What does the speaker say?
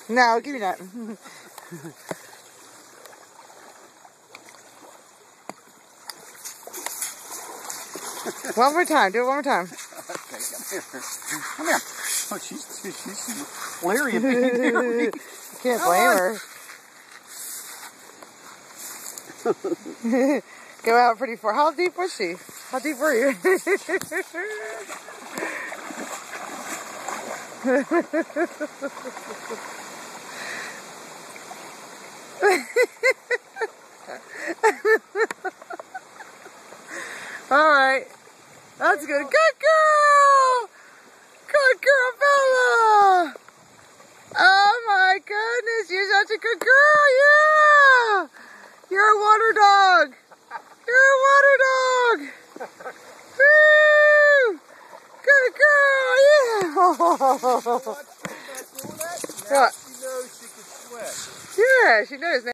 No, give me that. One more time. Do it one more time. Okay, come here. Come here. Oh, she's leery of being near me. Can't blame her. Go out pretty far. How deep was she? How deep were you? All right. That's good. Good girl! Good girl, Bella! Oh my goodness, you're such a good girl, yeah! You're a water dog! You're a water dog! Woo! Good girl, yeah! Now she knows she can swim. Yeah, she knows now.